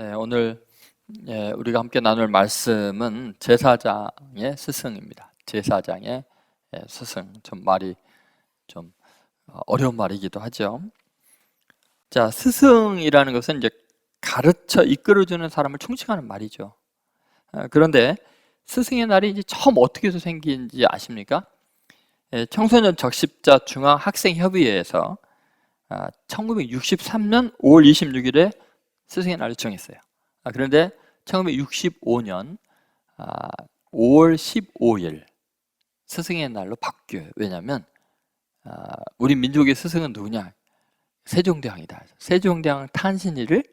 네, 오늘 우리가 함께 나눌 말씀은 제사장의 스승입니다. 제사장의 스승. 좀 말이 좀 어려운 말이기도 하죠. 자, 스승이라는 것은 이제 가르쳐 이끌어주는 사람을 충칭하는 말이죠. 그런데 스승의 날이 이제 처음 어떻게 해서 생긴지 아십니까? 청소년 적십자 중앙학생협의회에서 1963년 5월 26일에 스승의 날을 정했어요. 그런데 1965년 5월 15일 스승의 날로 바뀌어요. 왜냐하면 우리 민족의 스승은 누구냐? 세종대왕이다. 세종대왕 탄신일을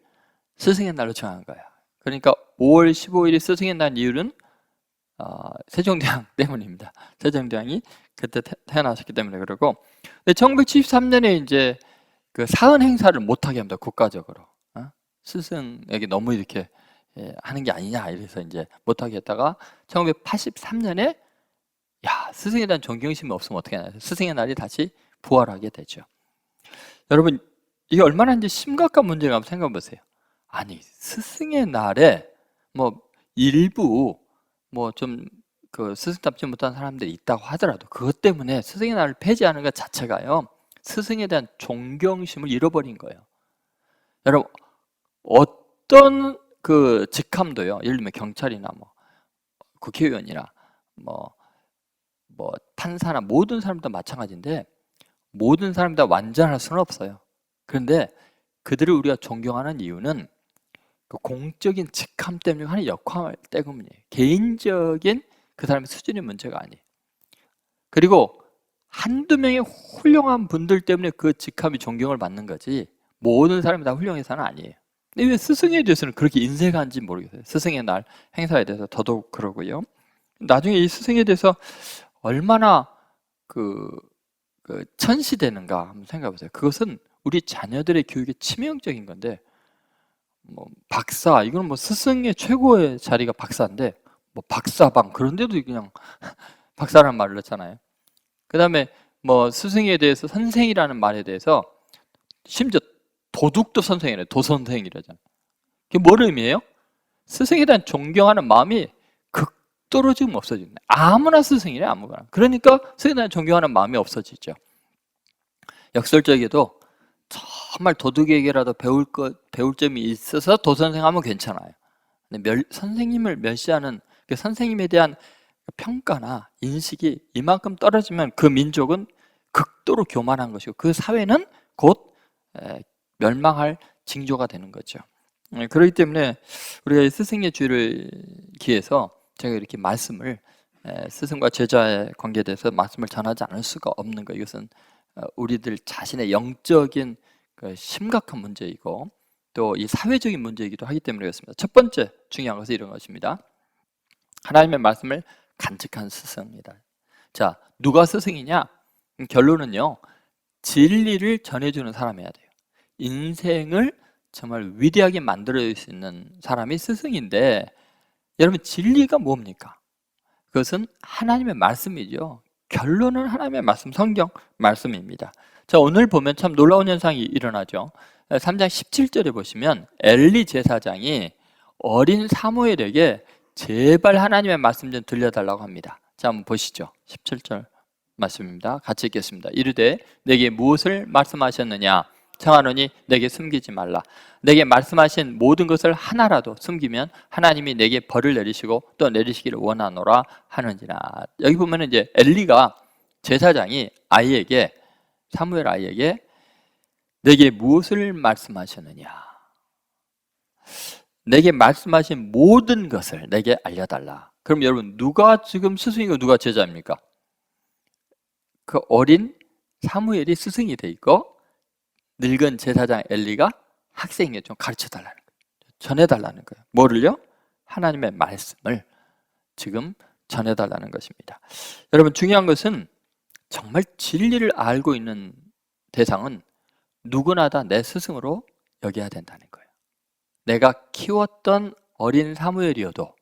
스승의 날로 정한 거야. 그러니까 5월 15일이 스승의 날 이유는 세종대왕 때문입니다. 세종대왕이 그때 태어나셨기 때문에 그러고. 근데 1973년에 이제 그 사은 행사를 못하게 합니다. 국가적으로. 스승에게 너무 이렇게 하는 게 아니냐 이래서 이제 못하게 했다가 1983년에 스승에 대한 존경심이 없으면 어떻게 하냐. 스승의 날이 다시 부활하게 되죠. 여러분, 이게 얼마나 이제 심각한 문제가 한번 생각해 보세요. 아니, 스승의 날에 뭐 일부 뭐 좀 그 스승답지 못한 사람들이 있다고 하더라도 그것 때문에 스승의 날을 폐지하는 것 자체가요, 스승에 대한 존경심을 잃어버린 거예요. 여러분, 어떤 그 직함도요, 예를 들면 경찰이나 뭐 국회의원이나 뭐 판사나 모든 사람도 마찬가지인데 모든 사람이 다 완전할 수는 없어요. 그런데 그들을 우리가 존경하는 이유는 그 공적인 직함 때문에 하는 역할 때문이에요. 개인적인 그 사람의 수준의 문제가 아니에요. 그리고 한두 명의 훌륭한 분들 때문에 그 직함이 존경을 받는 거지 모든 사람이 다 훌륭해서는 아니에요. 근데 왜 스승에 대해서는 그렇게 인색한지 모르겠어요. 스승의 날 행사에 대해서 더더욱 그러고요. 나중에 이 스승에 대해서 얼마나 그 천시되는가 한번 생각해 보세요. 그것은 우리 자녀들의 교육에 치명적인 건데, 뭐 박사, 이건 뭐 스승의 최고의 자리가 박사인데 뭐 박사방 그런데도 그냥 박사라는 말을 넣잖아요. 그 다음에 뭐 스승에 대해서 선생이라는 말에 대해서 심지어 도둑도 선생이래. 도선생이라잖아요. 그게 뭘 의미해요? 스승에 대한 존경하는 마음이 극도로 지금 없어지네. 아무나 스승이래, 아무거나. 그러니까 스승에 대한 존경하는 마음이 없어지죠. 역설적에도 정말 도둑에게라도 배울 점이 있어서 도선생하면 괜찮아요. 근데 선생님을 멸시하는 그 선생님에 대한 평가나 인식이 이만큼 떨어지면 그 민족은 극도로 교만한 것이고 그 사회는 곧 멸망할 징조가 되는 거죠. 그렇기 때문에 우리가 스승의 주일을 기해서 제가 이렇게 말씀을 스승과 제자의 관계에 대해서 말씀을 전하지 않을 수가 없는 거예요. 이것은 우리들 자신의 영적인 심각한 문제이고 또 이 사회적인 문제이기도 하기 때문에 그렇습니다. 첫 번째 중요한 것은 이런 것입니다. 하나님의 말씀을 간직한 스승이다. 자, 누가 스승이냐? 결론은요, 진리를 전해주는 사람이어야 돼요. 인생을 정말 위대하게 만들어줄 수 있는 사람이 스승인데, 여러분 진리가 뭡니까? 그것은 하나님의 말씀이죠. 결론은 하나님의 말씀, 성경 말씀입니다. 자, 오늘 보면 참 놀라운 현상이 일어나죠. 3장 17절에 보시면 엘리 제사장이 어린 사무엘에게 제발 하나님의 말씀 좀 들려달라고 합니다. 자, 한번 보시죠. 17절 말씀입니다. 같이 읽겠습니다. 이르되 내게 무엇을 말씀하셨느냐? 청하노니 내게 숨기지 말라. 내게 말씀하신 모든 것을 하나라도 숨기면 하나님이 내게 벌을 내리시고 또 내리시기를 원하노라 하는지라. 여기 보면 이제 엘리가 제사장이 아이에게, 사무엘 아이에게 내게 무엇을 말씀하셨느냐? 내게 말씀하신 모든 것을 내게 알려달라. 그럼 여러분 누가 지금 스승이고 누가 제자입니까? 그 어린 사무엘이 스승이 돼 있고 늙은 제사장 엘리가 학생에게 좀 가르쳐달라는 거예요. 전해달라는 거예요. 뭐를요? 하나님의 말씀을 지금 전해달라는 것입니다. 여러분 중요한 것은 정말 진리를 알고 있는 대상은 누구나 다 내 스승으로 여겨야 된다는 거예요. 내가 키웠던 어린 사무엘이어도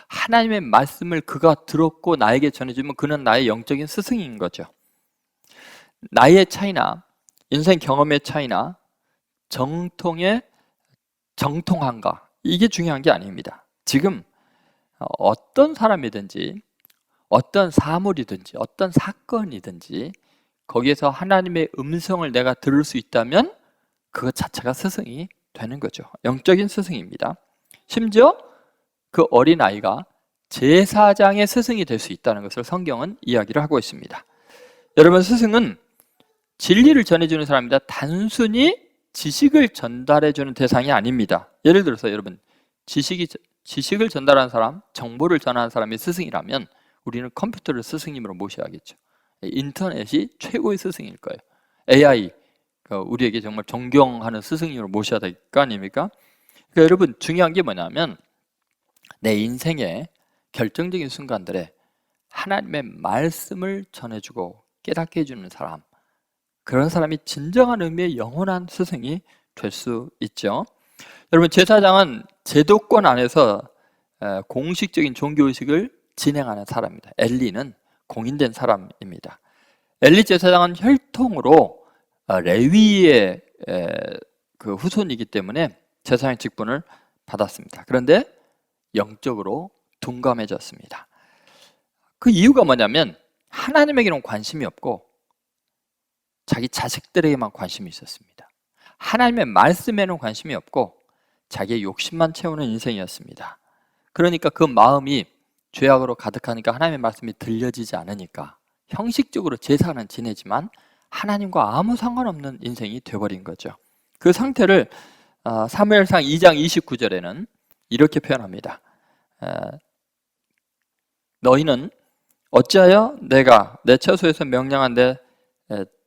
하나님의 말씀을 그가 들었고 나에게 전해주면 그는 나의 영적인 스승인 거죠. 나이의 차이나 인생 경험의 차이나 정통의 정통함과 이게 중요한 게 아닙니다. 지금 어떤 사람이든지 어떤 사물이든지 어떤 사건이든지 거기에서 하나님의 음성을 내가 들을 수 있다면 그것 자체가 스승이 되는 거죠. 영적인 스승입니다. 심지어 그 어린아이가 제사장의 스승이 될 수 있다는 것을 성경은 이야기를 하고 있습니다. 여러분, 스승은 진리를 전해주는 사람입니다. 단순히 지식을 전달해주는 대상이 아닙니다. 예를 들어서 여러분, 지식을 전달하는 사람, 정보를 전하는 사람이 스승이라면 우리는 컴퓨터를 스승님으로 모셔야겠죠. 인터넷이 최고의 스승일 거예요. AI, 우리에게 정말 존경하는 스승님으로 모셔야 될 거 아닙니까? 그러니까 여러분, 중요한 게 뭐냐면 내 인생의 결정적인 순간들에 하나님의 말씀을 전해주고 깨닫게 해주는 사람, 그런 사람이 진정한 의미의 영원한 스승이 될 수 있죠. 여러분, 제사장은 제도권 안에서 공식적인 종교의식을 진행하는 사람입니다. 엘리는 공인된 사람입니다. 엘리 제사장은 혈통으로 레위의 그 후손이기 때문에 제사장 직분을 받았습니다. 그런데 영적으로 둔감해졌습니다. 그 이유가 뭐냐면 하나님에게는 관심이 없고 자기 자식들에게만 관심이 있었습니다. 하나님의 말씀에는 관심이 없고 자기의 욕심만 채우는 인생이었습니다. 그러니까 그 마음이 죄악으로 가득하니까 하나님의 말씀이 들려지지 않으니까 형식적으로 제사는 지내지만 하나님과 아무 상관없는 인생이 되어버린 거죠. 그 상태를 사무엘상 2장 29절에는 이렇게 표현합니다. 너희는 어찌하여 내가 내 처소에서 명령한 내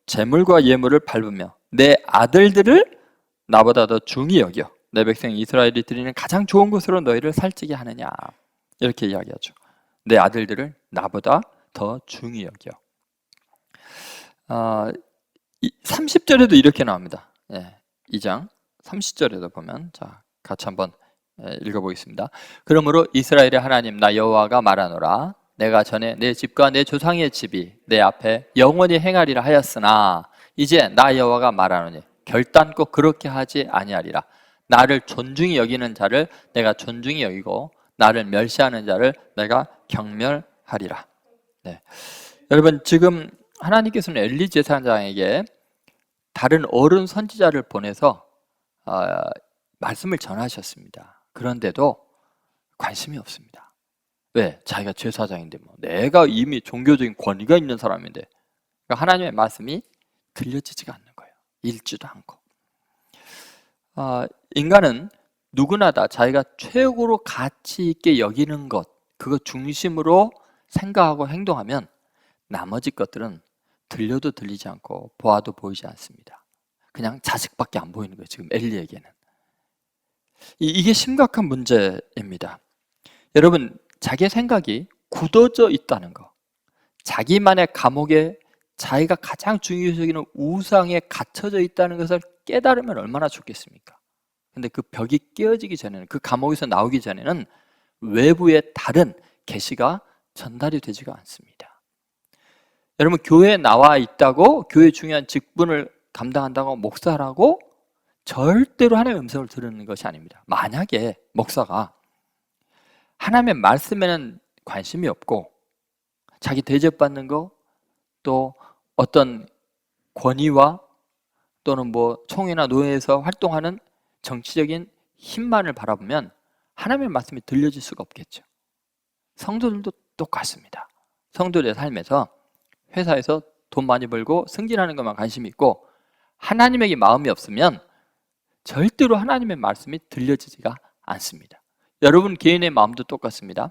재물과 예물을 밟으며 내 아들들을 나보다 더 중히 여겨 내 백성 이스라엘이 드리는 가장 좋은 것으로 너희를 살찌게 하느냐, 이렇게 이야기하죠. 내 아들들을 나보다 더 중히 여겨. 30절에도 이렇게 나옵니다. 2장 30절에도 보면, 자, 같이 한번 읽어보겠습니다. 그러므로 이스라엘의 하나님 나 여호와가 말하노라. 내가 전에 내 집과 내 조상의 집이 내 앞에 영원히 행하리라 하였으나 이제 나 여호와가 말하노니 결단코 그렇게 하지 아니하리라. 나를 존중히 여기는 자를 내가 존중히 여기고 나를 멸시하는 자를 내가 경멸하리라. 네. 여러분, 지금 하나님께서는 엘리 제사장에게 다른 어른 선지자를 보내서 말씀을 전하셨습니다. 그런데도 관심이 없습니다. 왜? 자기가 제사장인데 내가 이미 종교적인 권위가 있는 사람인데, 그러니까 하나님의 말씀이 들려지지가 않는 거예요. 읽지도 않고. 인간은 누구나 다 자기가 최고로 가치 있게 여기는 것, 그거 중심으로 생각하고 행동하면 나머지 것들은 들려도 들리지 않고 보아도 보이지 않습니다. 그냥 자식밖에 안 보이는 거예요, 지금 엘리에게는. 이게 심각한 문제입니다. 여러분, 자기의 생각이 굳어져 있다는 거, 자기만의 감옥에 자기가 가장 중요시 여기는 우상에 갇혀져 있다는 것을 깨달으면 얼마나 좋겠습니까? 근데 그 벽이 깨어지기 전에는, 그 감옥에서 나오기 전에는 외부의 다른 계시가 전달이 되지가 않습니다. 여러분, 교회에 나와 있다고, 교회 중요한 직분을 감당한다고 목사라고 절대로 하나님의 음성을 들으는 것이 아닙니다. 만약에 목사가 하나님의 말씀에는 관심이 없고 자기 대접받는 거, 또 어떤 권위와 또는 총회나 노회에서 활동하는 정치적인 힘만을 바라보면 하나님의 말씀이 들려질 수가 없겠죠. 성도들도 똑같습니다. 성도들의 삶에서 회사에서 돈 많이 벌고 승진하는 것만 관심이 있고 하나님에게 마음이 없으면 절대로 하나님의 말씀이 들려지지가 않습니다. 여러분 개인의 마음도 똑같습니다.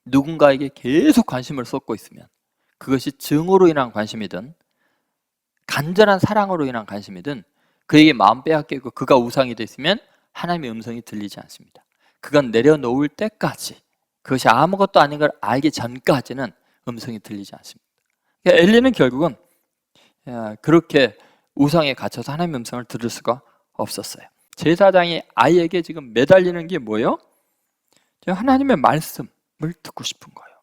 누군가에게 계속 관심을 쏟고 있으면, 그것이 증오로 인한 관심이든 간절한 사랑으로 인한 관심이든, 그에게 마음 빼앗기고 그가 우상이 됐으면 하나님의 음성이 들리지 않습니다. 그건 내려놓을 때까지, 그것이 아무것도 아닌 걸 알기 전까지는 음성이 들리지 않습니다. 그러니까 엘리는 결국은 그렇게 우상에 갇혀서 하나님의 음성을 들을 수가 없었어요. 제사장이 아이에게 지금 매달리는 게 뭐예요? 하나님의 말씀을 듣고 싶은 거예요.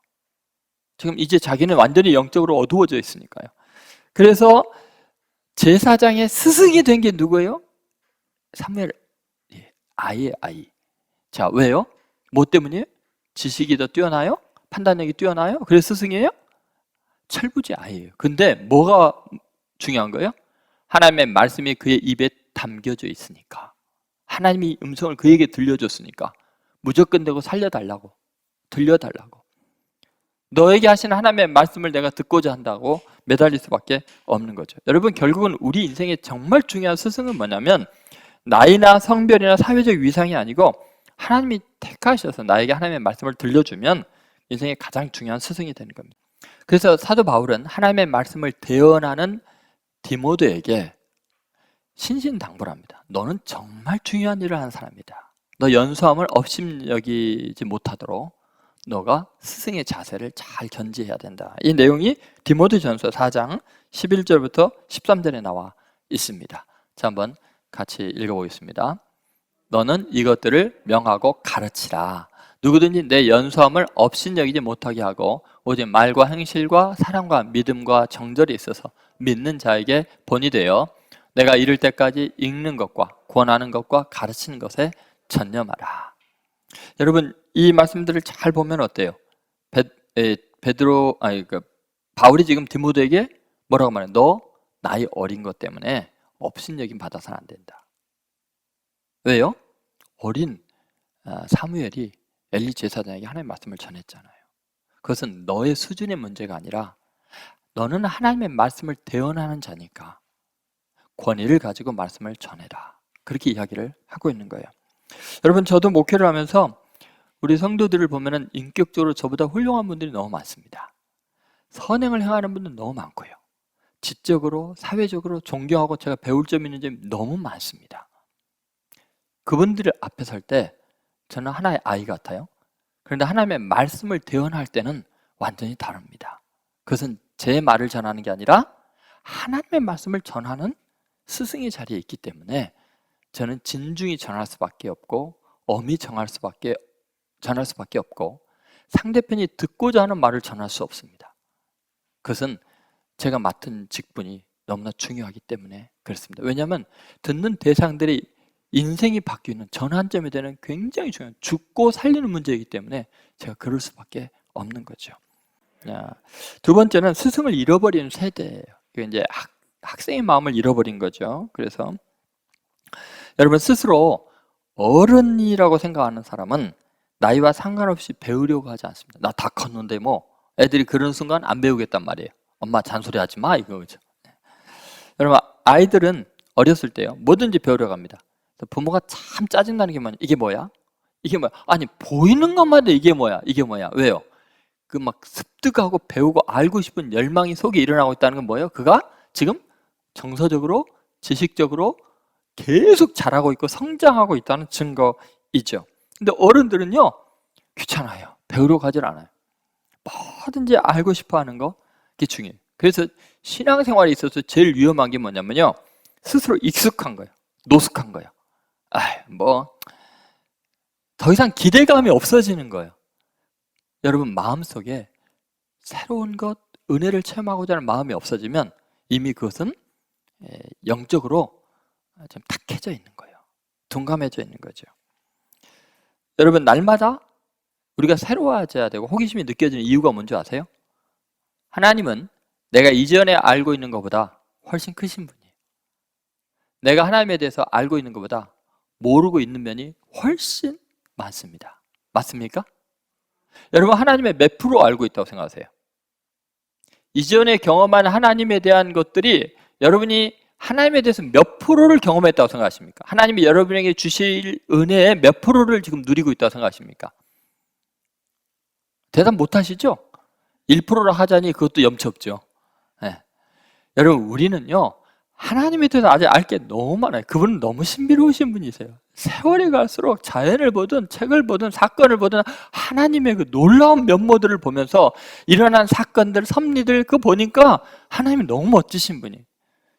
지금 이제 자기는 완전히 영적으로 어두워져 있으니까요. 그래서 제사장의 스승이 된 게 누구예요? 사무엘, 아이의 아이. 자, 왜요? 뭐 때문이에요? 지식이 더 뛰어나요? 판단력이 뛰어나요? 그래서 스승이에요? 철부지 아니에요. 근데 뭐가 중요한 거예요? 하나님의 말씀이 그의 입에 담겨져 있으니까, 하나님이 음성을 그에게 들려줬으니까 무조건 되고 살려달라고, 들려달라고, 너에게 하시는 하나님의 말씀을 내가 듣고자 한다고 매달릴 수밖에 없는 거죠. 여러분, 결국은 우리 인생의 정말 중요한 스승은 뭐냐면 나이나 성별이나 사회적 위상이 아니고 하나님이 택하셔서 나에게 하나님의 말씀을 들려주면 인생의 가장 중요한 스승이 되는 겁니다. 그래서 사도 바울은 하나님의 말씀을 대언하는 디모데에게 신신당부를 합니다. 너는 정말 중요한 일을 하는 사람이다. 너 연수함을 업심여기지 못하도록 너가 스승의 자세를 잘 견지해야 된다. 이 내용이 디모데전서 4장 11절부터 13절에 나와 있습니다. 자, 한번 같이 읽어보겠습니다. 너는 이것들을 명하고 가르치라. 누구든지 내 연수함을 업신여기지 못하게 하고 오직 말과 행실과 사랑과 믿음과 정절이 있어서 믿는 자에게 본이 되어 내가 이를 때까지 읽는 것과 권하는 것과 가르치는 것에 전념하라. 여러분, 이 말씀들을 잘 보면 어때요? 바울이 지금 디모데에게 뭐라고 말해? 너 나이 어린 것 때문에 업신여김 받아서는 안 된다. 왜요? 어린 사무엘이 엘리 제사장에게 하나님의 말씀을 전했잖아요. 그것은 너의 수준의 문제가 아니라 너는 하나님의 말씀을 대언하는 자니까 권위를 가지고 말씀을 전해라. 그렇게 이야기를 하고 있는 거예요. 여러분, 저도 목회를 하면서 우리 성도들을 보면은 인격적으로 저보다 훌륭한 분들이 너무 많습니다. 선행을 행하는 분들 너무 많고요. 지적으로, 사회적으로 존경하고 제가 배울 점 있는 점이 너무 많습니다. 그분들 앞에 설 때 저는 하나의 아이 같아요. 그런데 하나님의 말씀을 대언할 때는 완전히 다릅니다. 그것은 제 말을 전하는 게 아니라 하나님의 말씀을 전하는 스승의 자리에 있기 때문에 저는 진중히 전할 수밖에 없고 엄히 전할 수밖에 없고 상대편이 듣고자 하는 말을 전할 수 없습니다. 그것은 제가 맡은 직분이 너무나 중요하기 때문에 그렇습니다. 왜냐하면 듣는 대상들이 인생이 바뀌는 전환점이 되는 굉장히 중요한 죽고 살리는 문제이기 때문에 제가 그럴 수밖에 없는 거죠. 두 번째는 스승을 잃어버리는 세대예요. 이제 학생의 마음을 잃어버린 거죠. 그래서 여러분, 스스로 어른이라고 생각하는 사람은 나이와 상관없이 배우려고 하지 않습니다. 나 다 컸는데 뭐 애들이 그런 순간 안 배우겠단 말이에요. 엄마 잔소리하지 마, 이거죠. 여러분, 아이들은 어렸을 때요 뭐든지 배우려고 합니다. 부모가 참 짜증나는 게 뭐냐? 이게 뭐야? 이게 뭐야? 아니, 보이는 것만 해도 이게 뭐야? 이게 뭐야? 왜요? 그 막 습득하고 배우고 알고 싶은 열망이 속에 일어나고 있다는 건 뭐예요? 그가 지금 정서적으로, 지식적으로 계속 자라고 있고 성장하고 있다는 증거이죠. 근데 어른들은요 귀찮아요. 배우려고 하질 않아요. 뭐든지 알고 싶어 하는 거, 그게 중요해요. 그래서 신앙생활에 있어서 제일 위험한 게 뭐냐면요 스스로 익숙한 거예요. 노숙한 거예요. 더 이상 기대감이 없어지는 거예요. 여러분, 마음속에 새로운 것, 은혜를 체험하고자 하는 마음이 없어지면 이미 그것은 영적으로 좀 탁해져 있는 거예요. 둔감해져 있는 거죠. 여러분, 날마다 우리가 새로워져야 되고 호기심이 느껴지는 이유가 뭔지 아세요? 하나님은 내가 이전에 알고 있는 것보다 훨씬 크신 분이에요. 내가 하나님에 대해서 알고 있는 것보다 모르고 있는 면이 훨씬 많습니다. 맞습니까? 여러분, 하나님의 몇 프로 알고 있다고 생각하세요? 이전에 경험한 하나님에 대한 것들이 여러분이 하나님에 대해서 몇 프로를 경험했다고 생각하십니까? 하나님이 여러분에게 주실 은혜의 몇 프로를 지금 누리고 있다고 생각하십니까? 대답 못 하시죠? 1%라 하자니 그것도 염치 없죠. 네. 여러분, 우리는요 하나님에 대해서 아직 알 게 너무 많아요. 그분은 너무 신비로우신 분이세요. 세월이 갈수록 자연을 보든 책을 보든 사건을 보든 하나님의 그 놀라운 면모들을 보면서 일어난 사건들, 섭리들 그거 보니까 하나님이 너무 멋지신 분이에요.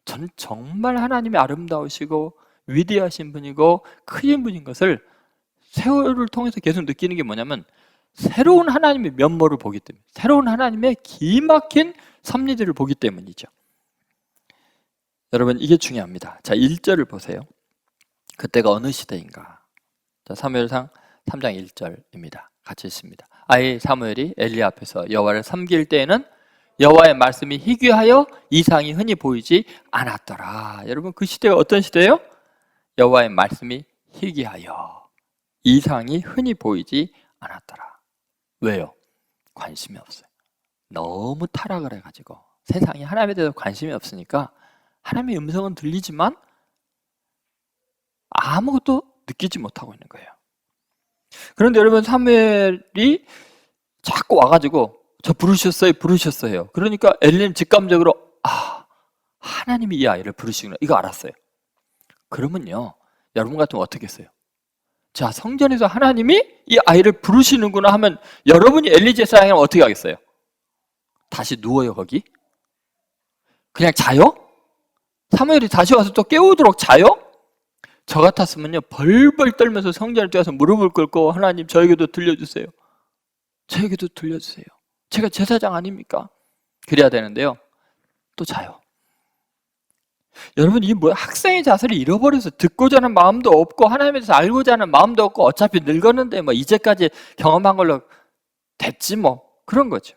저는 정말 하나님이 아름다우시고 위대하신 분이고 크신 분인 것을 세월을 통해서 계속 느끼는 게 뭐냐면 새로운 하나님의 면모를 보기 때문에, 새로운 하나님의 기막힌 섭리들을 보기 때문이죠. 여러분, 이게 중요합니다. 자, 1절을 보세요. 그때가 어느 시대인가? 자, 사무엘상 3장 1절입니다. 같이 읽습니다. 아이 사무엘이 엘리 앞에서 여호와를 섬길 때에는 여호와의 말씀이 희귀하여 이상이 흔히 보이지 않았더라. 여러분, 그 시대가 어떤 시대예요? 여호와의 말씀이 희귀하여 이상이 흔히 보이지 않았더라. 왜요? 관심이 없어요. 너무 타락을 해가지고 세상에 하나님에 대해서 관심이 없으니까 하나님의 음성은 들리지만 아무것도 느끼지 못하고 있는 거예요. 그런데 여러분, 사무엘이 자꾸 와가지고 저 부르셨어요. 그러니까 엘리는 직감적으로 하나님이 이 아이를 부르시구나, 이거 알았어요. 그러면요, 여러분 같으면 어떻게 했어요? 자, 성전에서 하나님이 이 아이를 부르시는구나 하면 여러분이 엘리 제사장이면 어떻게 하겠어요? 다시 누워요, 거기? 그냥 자요? 사무엘이 다시 와서 또 깨우도록 자요? 저 같았으면요, 벌벌 떨면서 성전에 뛰어서 무릎을 꿇고 하나님, 저에게도 들려주세요. 저에게도 들려주세요. 제가 제사장 아닙니까? 그래야 되는데요, 또 자요. 여러분, 이게 뭐야? 학생의 자세를 잃어버려서 듣고자 하는 마음도 없고 하나님에 대해서 알고자 하는 마음도 없고 어차피 늙었는데 뭐 이제까지 경험한 걸로 됐지 뭐, 그런 거죠.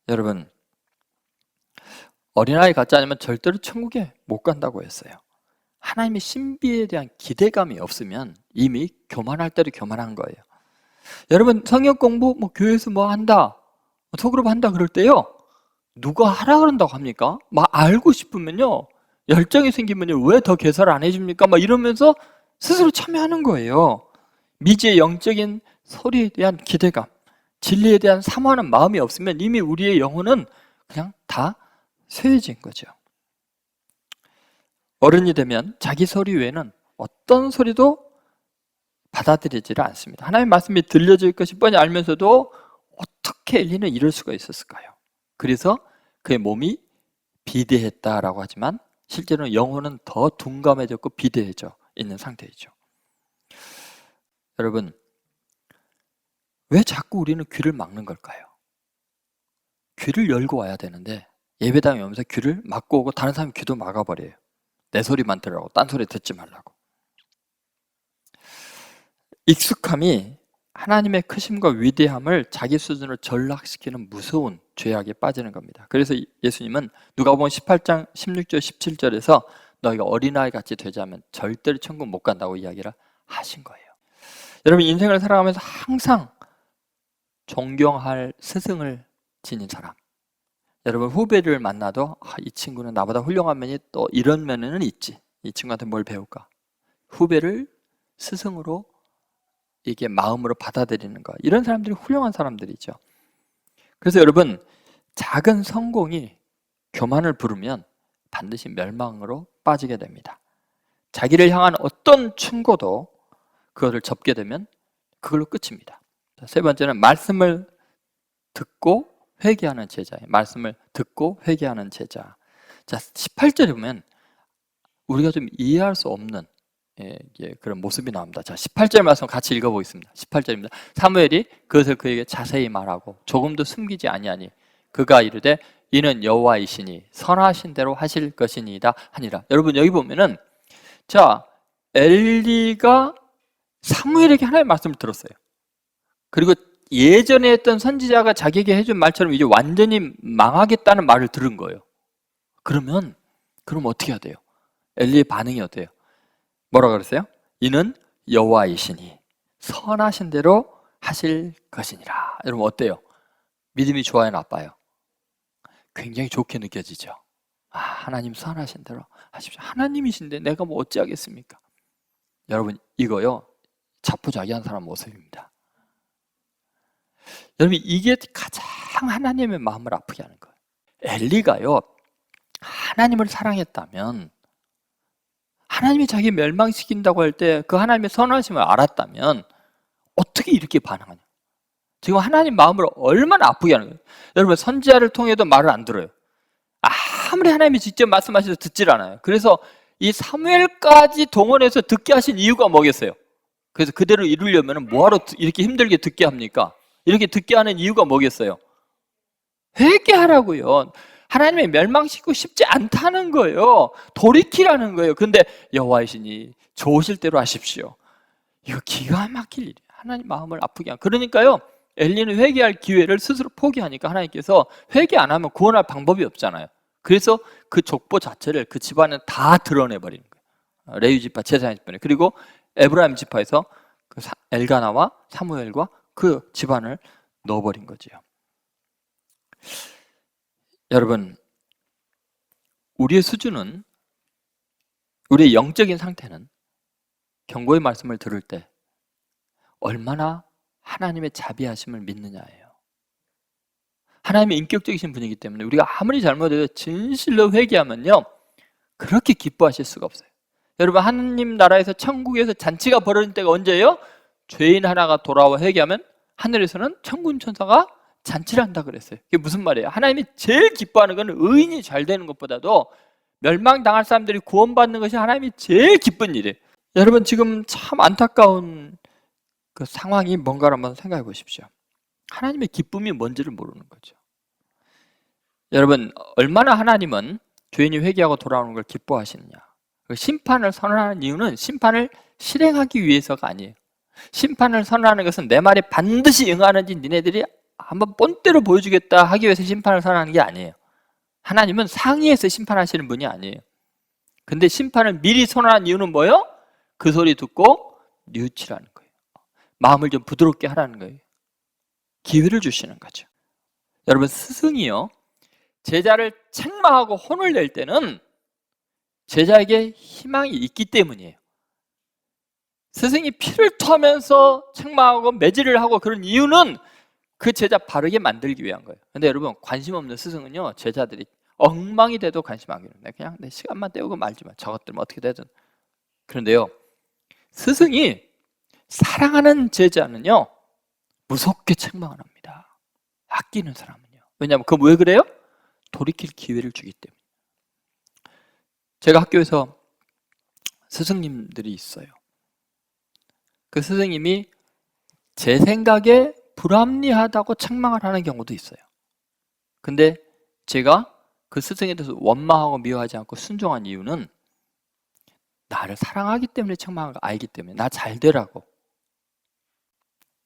여러분, 어린아이 같지 않으면 절대로 천국에 못 간다고 했어요. 하나님의 신비에 대한 기대감이 없으면 이미 교만할 대로 교만한 거예요. 여러분, 성경 공부 뭐 교회에서 뭐 한다, 소그룹 한다 그럴 때요, 누가 하라 그런다고 합니까? 막 알고 싶으면요, 열정이 생기면요, 왜 더 개설 안 해줍니까? 막 이러면서 스스로 참여하는 거예요. 미지의 영적인 소리에 대한 기대감, 진리에 대한 사모하는 마음이 없으면 이미 우리의 영혼은 그냥 다 쇠해진 거죠. 어른이 되면 자기 소리 외에는 어떤 소리도 받아들이지를 않습니다. 하나님의 말씀이 들려질 것이 뻔히 알면서도 어떻게 엘리는 이럴 수가 있었을까요? 그래서 그의 몸이 비대했다라고 하지만 실제로는 영혼은 더 둔감해졌고 비대해져 있는 상태이죠. 여러분, 왜 자꾸 우리는 귀를 막는 걸까요? 귀를 열고 와야 되는데 예배당에 오면서 귀를 막고 오고 다른 사람 귀도 막아버려요. 내 소리만 들으라고, 딴 소리 듣지 말라고. 익숙함이 하나님의 크심과 위대함을 자기 수준으로 전락시키는 무서운 죄악에 빠지는 겁니다. 그래서 예수님은 누가복음 18장 16절 17절에서 너희가 어린아이 같이 되지 않으면 절대로 천국 못 간다고 이야기를 하신 거예요. 여러분, 인생을 살아가면서 항상 존경할 스승을 지닌 사람, 여러분 후배를 만나도 이 친구는 나보다 훌륭한 면이 또 이런 면에는 있지, 이 친구한테 뭘 배울까, 후배를 스승으로 이게 마음으로 받아들이는 거, 이런 사람들이 훌륭한 사람들이죠. 그래서 여러분, 작은 성공이 교만을 부르면 반드시 멸망으로 빠지게 됩니다. 자기를 향한 어떤 충고도 그거를 접게 되면 그걸로 끝입니다. 세 번째는 말씀을 듣고 회개하는 제자예요. 말씀을 듣고 회개하는 제자. 자, 18절에 보면 우리가 좀 이해할 수 없는 그런 모습이 나옵니다. 자, 18절 말씀 같이 읽어보겠습니다. 18절입니다. 사무엘이 그것을 그에게 자세히 말하고 조금도 숨기지 아니하니 그가 이르되 이는 여호와이시니 선하신 대로 하실 것이니이다 하니라. 여러분, 여기 보면은, 자, 엘리가 사무엘에게 하나님의 말씀을 들었어요. 그리고 예전에 했던 선지자가 자기에게 해준 말처럼 이제 완전히 망하겠다는 말을 들은 거예요. 그럼 어떻게 해야 돼요? 엘리의 반응이 어때요? 뭐라 그랬어요? 이는 여호와이시니 선하신 대로 하실 것이니라. 여러분, 어때요? 믿음이 좋아요, 나빠요? 굉장히 좋게 느껴지죠. 하나님 선하신 대로 하십시오. 하나님이신데 내가 뭐 어찌하겠습니까? 여러분, 이거요, 자포자기한 사람 모습입니다. 여러분, 이게 가장 하나님의 마음을 아프게 하는 거예요. 엘리가요, 하나님을 사랑했다면, 하나님이 자기 멸망시킨다고 할 때 그 하나님의 선하심을 알았다면 어떻게 이렇게 반응하냐? 지금 하나님 마음을 얼마나 아프게 하는 거예요. 여러분, 선지자를 통해도 말을 안 들어요. 아무리 하나님이 직접 말씀하셔도 듣질 않아요. 그래서 이 사무엘까지 동원해서 듣게 하신 이유가 뭐겠어요? 그래서 그대로 이루려면 뭐하러 이렇게 힘들게 듣게 합니까? 이렇게 듣게 하는 이유가 뭐겠어요? 회개하라고요. 하나님의 멸망시키고 싶지 않다는 거예요. 돌이키라는 거예요. 근데 여호와이시니 좋으실 대로 하십시오. 이거 기가 막힐 일이에요. 하나님 마음을 아프게 하는. 그러니까요, 엘리는 회개할 기회를 스스로 포기하니까 하나님께서 회개 안 하면 구원할 방법이 없잖아요. 그래서 그 족보 자체를 그 집안에 다 드러내버리는 거예요. 레위 지파, 제사장 지파에. 그리고 에브라임 지파에서 그 엘가나와 사무엘과 그 집안을 넣어버린 거지요. 여러분, 우리의 수준은, 우리의 영적인 상태는 경고의 말씀을 들을 때 얼마나 하나님의 자비하심을 믿느냐예요. 하나님의 인격적이신 분이기 때문에 우리가 아무리 잘못해도 진실로 회개하면요, 그렇게 기뻐하실 수가 없어요. 여러분, 하나님 나라에서 천국에서 잔치가 벌어진 때가 언제예요? 죄인 하나가 돌아와 회개하면 하늘에서는 천군 천사가 잔치를 한다 그랬어요. 그게 무슨 말이에요? 하나님이 제일 기뻐하는 건 의인이 잘 되는 것보다도 멸망당할 사람들이 구원받는 것이 하나님이 제일 기쁜 일이에요. 여러분, 지금 참 안타까운 그 상황이 뭔가를 한번 생각해 보십시오. 하나님의 기쁨이 뭔지를 모르는 거죠. 여러분, 얼마나 하나님은 죄인이 회개하고 돌아오는 걸 기뻐하시느냐. 심판을 선언하는 이유는 심판을 실행하기 위해서가 아니에요. 심판을 선언하는 것은 내 말에 반드시 응하는지 니네들이 한번 본때로 보여주겠다 하기 위해서 심판을 선언하는 게 아니에요. 하나님은 상의해서 심판하시는 분이 아니에요. 근데 심판을 미리 선언한 이유는 뭐예요? 그 소리 듣고 뉘우치라는 거예요. 마음을 좀 부드럽게 하라는 거예요. 기회를 주시는 거죠. 여러분, 스승이요, 제자를 책망하고 혼을 낼 때는 제자에게 희망이 있기 때문이에요. 스승이 피를 토하면서 책망하고 매질을 하고 그런 이유는 그 제자 바르게 만들기 위한 거예요. 근데 여러분, 관심 없는 스승은요, 제자들이 엉망이 돼도 관심 안 가요. 그냥 내 시간만 때우고 말지만 저것들은 어떻게 되든. 그런데요, 스승이 사랑하는 제자는요, 무섭게 책망을 합니다. 아끼는 사람은요. 왜냐하면 그 왜 그래요? 돌이킬 기회를 주기 때문에. 제가 학교에서 스승님들이 있어요. 그 스승님이 제 생각에 불합리하다고 책망을 하는 경우도 있어요. 근데 제가 그 스승에 대해서 원망하고 미워하지 않고 순종한 이유는 나를 사랑하기 때문에 책망한 거 알기 때문에 나 잘 되라고.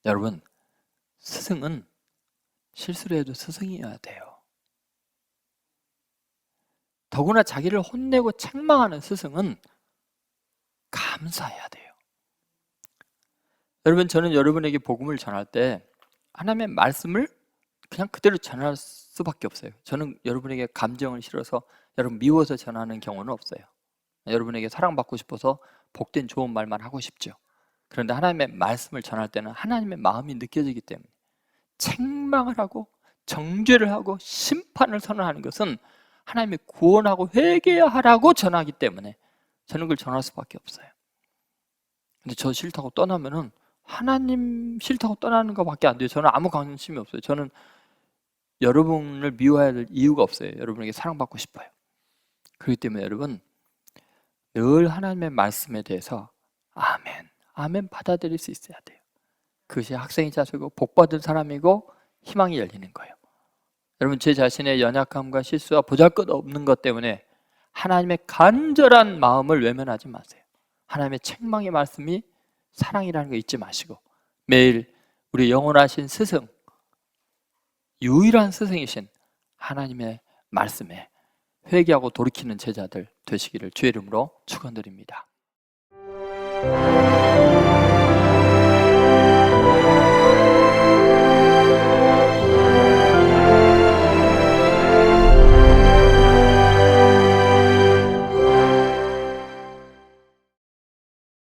여러분, 스승은 실수를 해도 스승이어야 돼요. 더구나 자기를 혼내고 책망하는 스승은 감사해야 돼요. 여러분, 저는 여러분에게 복음을 전할 때 하나님의 말씀을 그냥 그대로 전할 수밖에 없어요. 저는 여러분에게 감정을 실어서 여러분 미워서 전하는 경우는 없어요. 여러분에게 사랑받고 싶어서 복된 좋은 말만 하고 싶죠. 그런데 하나님의 말씀을 전할 때는 하나님의 마음이 느껴지기 때문에 책망을 하고 정죄를 하고 심판을 선언하는 것은 하나님의 구원하고 회개하라고 전하기 때문에 저는 그걸 전할 수밖에 없어요. 근데 저 싫다고 떠나면은 하나님 싫다고 떠나는 것밖에 안 돼요. 저는 아무 관심이 없어요. 저는 여러분을 미워해야 될 이유가 없어요. 여러분에게 사랑받고 싶어요. 그렇기 때문에 여러분, 늘 하나님의 말씀에 대해서 아멘, 아멘 받아들일 수 있어야 돼요. 그것이 학생이 자세고 복받은 사람이고 희망이 열리는 거예요. 여러분, 제 자신의 연약함과 실수와 보잘것없는 것 때문에 하나님의 간절한 마음을 외면하지 마세요. 하나님의 책망의 말씀이 사랑이라는 거 잊지 마시고 매일 우리 영원하신 스승, 유일한 스승이신 하나님의 말씀에 회개하고 돌이키는 제자들 되시기를 주의 이름으로 축원드립니다.